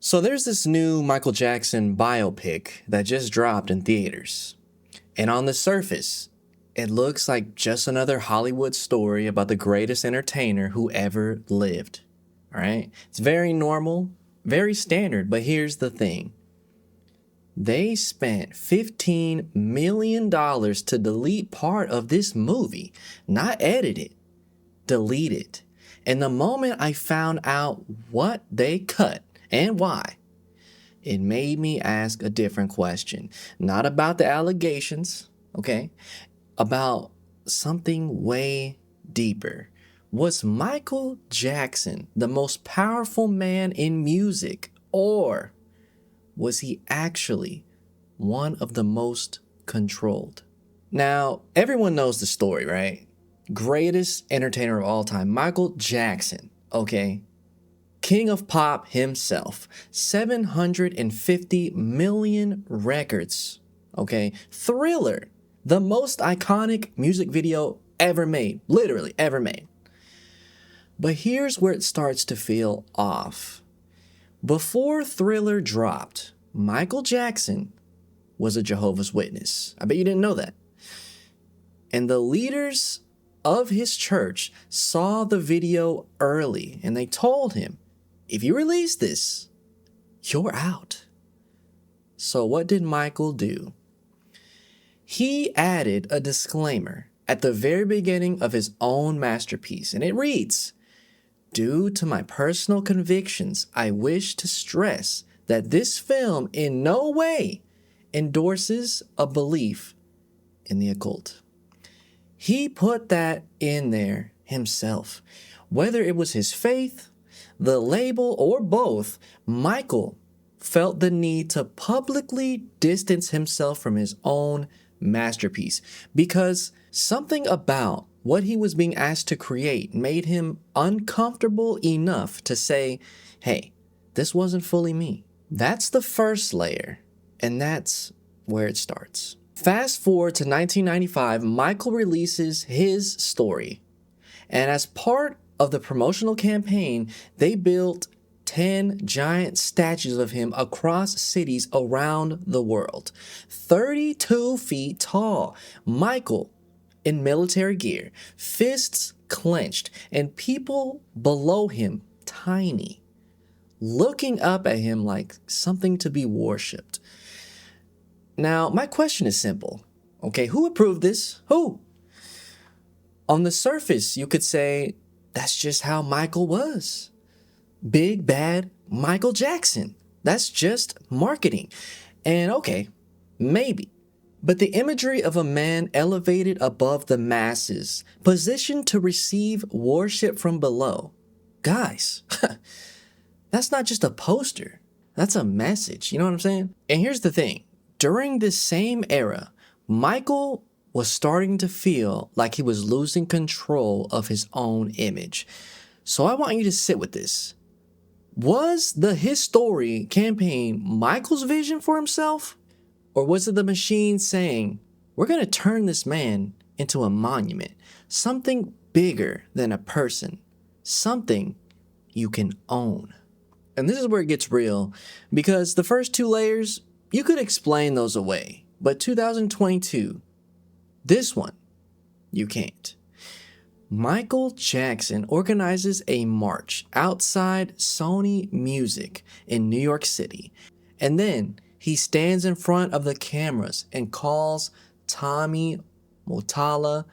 So there's this new Michael Jackson biopic that just dropped in theaters. And on the surface, it looks like just another Hollywood story about the greatest entertainer who ever lived. All right? It's very normal, very standard, but here's the thing. They spent $15 million to delete part of this movie, not edit it, delete it. And the moment I found out what they cut and why, it made me ask a different question. Not about the allegations, okay? About something way deeper. Was Michael Jackson the most powerful man in music, or was he actually one of the most controlled? Now, everyone knows the story, right? Greatest entertainer of all time, Michael Jackson, okay? King of pop himself, 750 million records, okay? Thriller, the most iconic music video ever made, literally ever made. But here's where it starts to feel off. Before Thriller dropped, Michael Jackson was a Jehovah's Witness. I bet you didn't know that. And the leaders of his church saw the video early, and they told him, if you release this, you're out. So what did Michael do? He added a disclaimer at the very beginning of his own masterpiece, and it reads, "Due to my personal convictions, I wish to stress that this film in no way endorses a belief in the occult." He put that in there himself. Whether it was his faith, the label, or both, Michael felt the need to publicly distance himself from his own masterpiece because something about what he was being asked to create made him uncomfortable enough to say, hey, this wasn't fully me. That's the first layer, and that's where it starts. Fast forward to 1995, Michael releases his story. And as part of the promotional campaign, they built 10 giant statues of him across cities around the world. 32 feet tall. Michael in military gear, fists clenched, and people below him tiny, looking up at him like something to be worshipped. Now, my question is simple. Okay, who approved this? Who? On the surface, you could say that's just how Michael was. Big, bad Michael Jackson. That's just marketing. And okay, maybe. But the imagery of a man elevated above the masses, positioned to receive worship from below. Guys, that's not just a poster. That's a message. You know what I'm saying? And here's the thing. During this same era, Michael was starting to feel like he was losing control of his own image. So I want you to sit with this. Was the His Story campaign Michael's vision for himself? Or was it the machine saying, we're going to turn this man into a monument, something bigger than a person, something you can own? And this is where it gets real, because the first two layers, you could explain those away. But 2022, this one, you can't. Michael Jackson organizes a march outside Sony Music in New York City. And then he stands in front of the cameras and calls Tommy Mottola,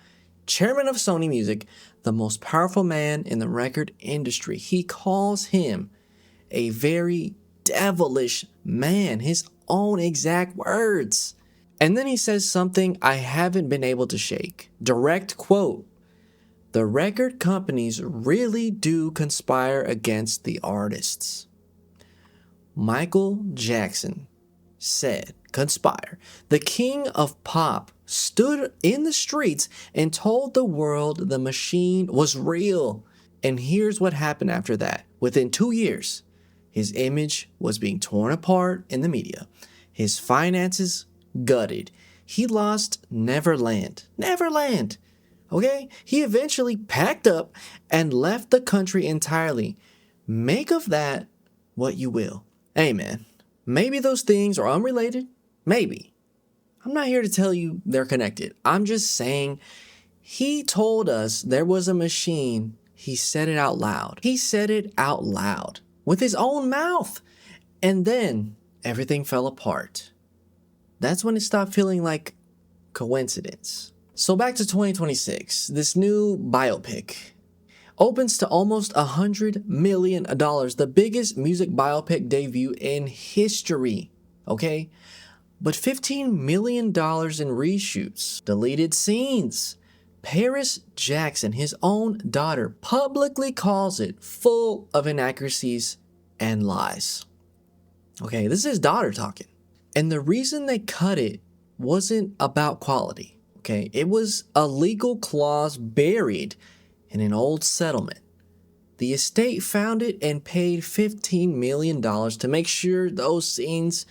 chairman of Sony Music, the most powerful man in the record industry. He calls him a very devilish man, his own exact words. And then he says something I haven't been able to shake. Direct quote, "The record companies really do conspire against the artists." Michael Jackson said, conspire. The king of pop stood in the streets and told the world the machine was real. And here's what happened after that. Within 2 years, his image was being torn apart in the media. His finances gutted. He lost Neverland. Neverland. Okay? He eventually packed up and left the country entirely. Make of that what you will. Hey man, maybe those things are unrelated. Maybe. I'm not here to tell you they're connected. I'm just saying he told us there was a machine. He said it out loud. He said it out loud with his own mouth. And then everything fell apart. That's when it stopped feeling like coincidence. So back to 2026, this new biopic opens to almost $100 million, the biggest music biopic debut in history, okay? But $15 million in reshoots, deleted scenes. Paris Jackson, his own daughter, publicly calls it full of inaccuracies and lies. Okay, this is his daughter talking. And the reason they cut it wasn't about quality, okay? It was a legal clause buried in an old settlement. The estate found it and paid $15 million to make sure those scenes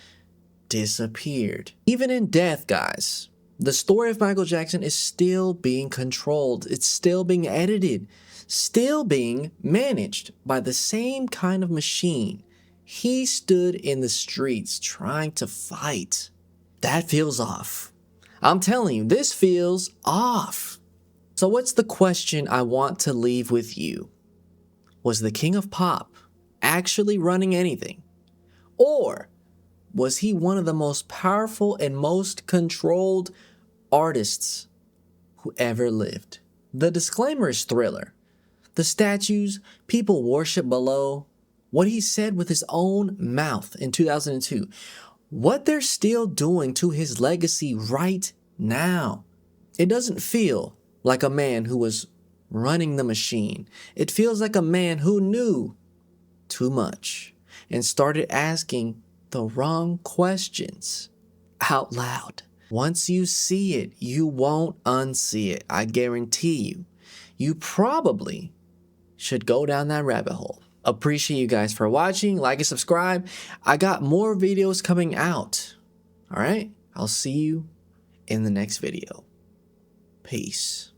disappeared. Even in death, guys, the story of Michael Jackson is still being controlled. It's still being edited, still being managed by the same kind of machine he stood in the streets trying to fight. That feels off. I'm telling you, this feels off. So what's the question I want to leave with you? Was the king of pop actually running anything? Or was he one of the most powerful and most controlled artists who ever lived? The disclaimer is Thriller. The statues people worship below, what he said with his own mouth in 2002, what they're still doing to his legacy right now. It doesn't feel like a man who was running the machine. It feels like a man who knew too much and started asking the wrong questions out loud. Once you see it, you won't unsee it. I guarantee you. You probably should go down that rabbit hole. Appreciate you guys for watching. Like and subscribe. I got more videos coming out. All right? I'll see you in the next video. Peace.